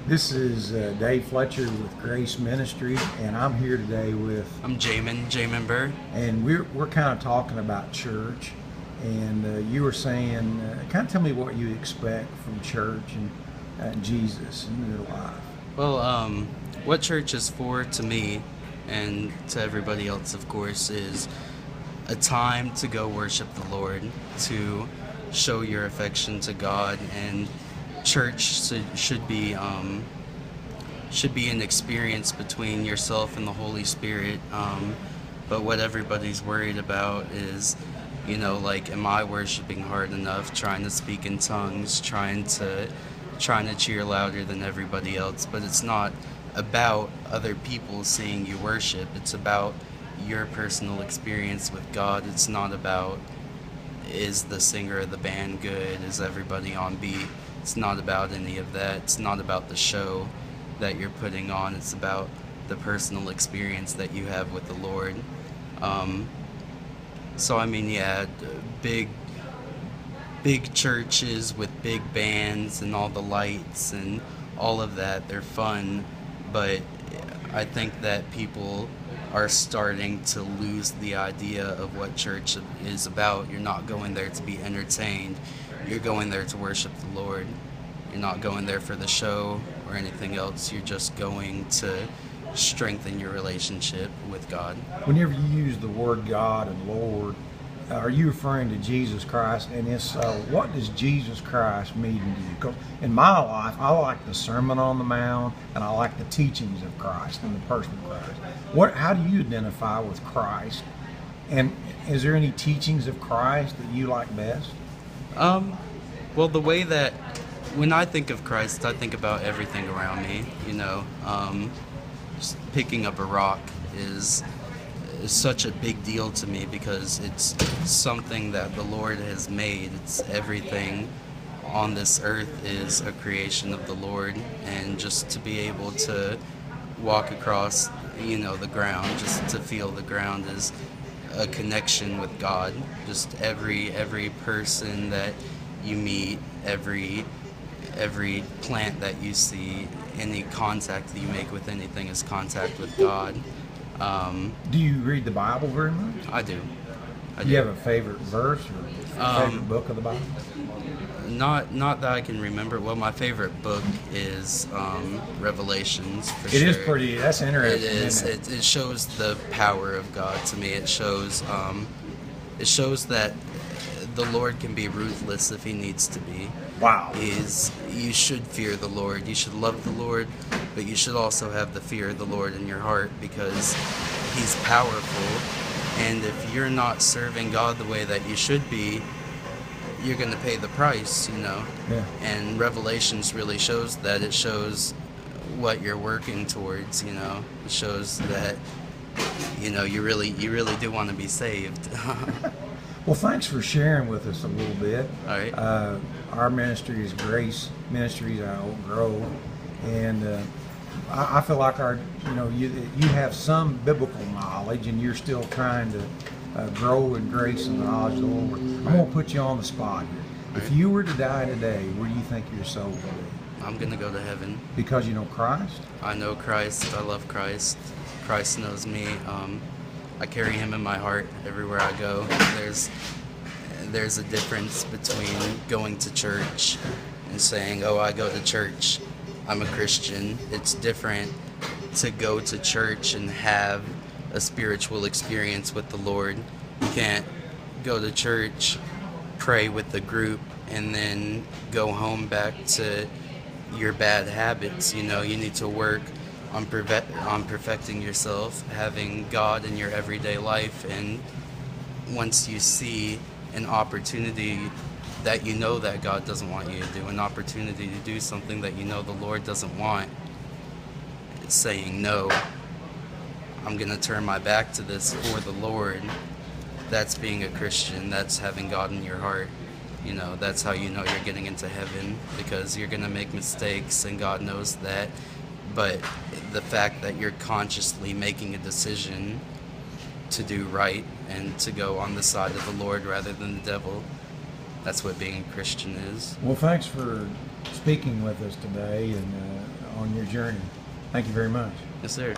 This is Dave Fletcher with Grace Ministry, and I'm here today with, I'm Jamin Burr. and we're kind of talking about church. And you were saying, kind of tell me what you expect from church and Jesus in your life. Well, what church is for to me and to everybody else, of course, is a time to go worship the Lord, to show your affection to God, and church should be an experience between yourself and the Holy Spirit. But what everybody's worried about is, like, am I worshiping hard enough? Trying to speak in tongues, trying to cheer louder than everybody else. But it's not about other people seeing you worship. It's about your personal experience with God. It's not about, is the singer of the band good? Is everybody on beat? It's not about any of that. It's not about the show that you're putting on. It's about the personal experience that you have with the Lord. So I mean, yeah, big churches with big bands and all the lights and all of that, they're fun, but I think that people are starting to lose the idea of what church is about. You're not going there to be entertained. You're going there to worship the Lord. You're not going there for the show or anything else. You're just going to strengthen your relationship with God. Whenever you use the word God and Lord, are you referring to Jesus Christ? And if so, what does Jesus Christ mean to you? Because in my life, I like the Sermon on the Mount, and I like the teachings of Christ and the person of Christ. How do you identify with Christ? And is there any teachings of Christ that you like best? Well, the way that when I think of Christ, I think about everything around me. Just picking up a rock is such a big deal to me because it's something that the Lord has made. It's everything on this earth is a creation of the Lord, and just to be able to walk across, the ground, just to feel the ground is a connection with God. Just every person that you meet, every plant that you see, any contact that you make with anything is contact with God. Do you read the Bible very much? I do. Do you have a favorite verse or favorite book of the Bible? Not that I can remember. Well, my favorite book is Revelations, for sure. It is pretty. That's interesting. It is. Isn't it? It shows the power of God to me. It shows that the Lord can be ruthless if He needs to be. Wow. You should fear the Lord. You should love the Lord, but you should also have the fear of the Lord in your heart because He's powerful. And if you're not serving God the way that you should be, you're going to pay the price, Yeah. And Revelations really shows that. It shows what you're working towards, It shows that, you really do want to be saved. Well, thanks for sharing with us a little bit. All right. Our ministry is Grace Ministries out of Oak Grove, and I feel like you have some biblical knowledge, and you're still trying to grow in grace and the knowledge of the Lord. I'm going to put you on the spot here. If you were to die today, where do you think your soul would be? I'm going to go to heaven. Because you know Christ? I know Christ. I love Christ. Christ knows me. I carry Him in my heart everywhere I go. There's a difference between going to church and saying, "Oh, I go to church, I'm a Christian." It's different to go to church and have a spiritual experience with the Lord. You can't go to church, pray with the group, and then go home back to your bad habits. You need to work on perfecting yourself, having God in your everyday life, and once you see an opportunity that that God doesn't want you to do, an opportunity to do something that the Lord doesn't want, it's saying, no, I'm going to turn my back to this for the Lord. That's being a Christian. That's having God in your heart. That's how you're getting into heaven, because you're going to make mistakes, and God knows that. But the fact that you're consciously making a decision to do right and to go on the side of the Lord rather than the devil, that's what being a Christian is. Well, thanks for speaking with us today and on your journey. Thank you very much. Yes, sir.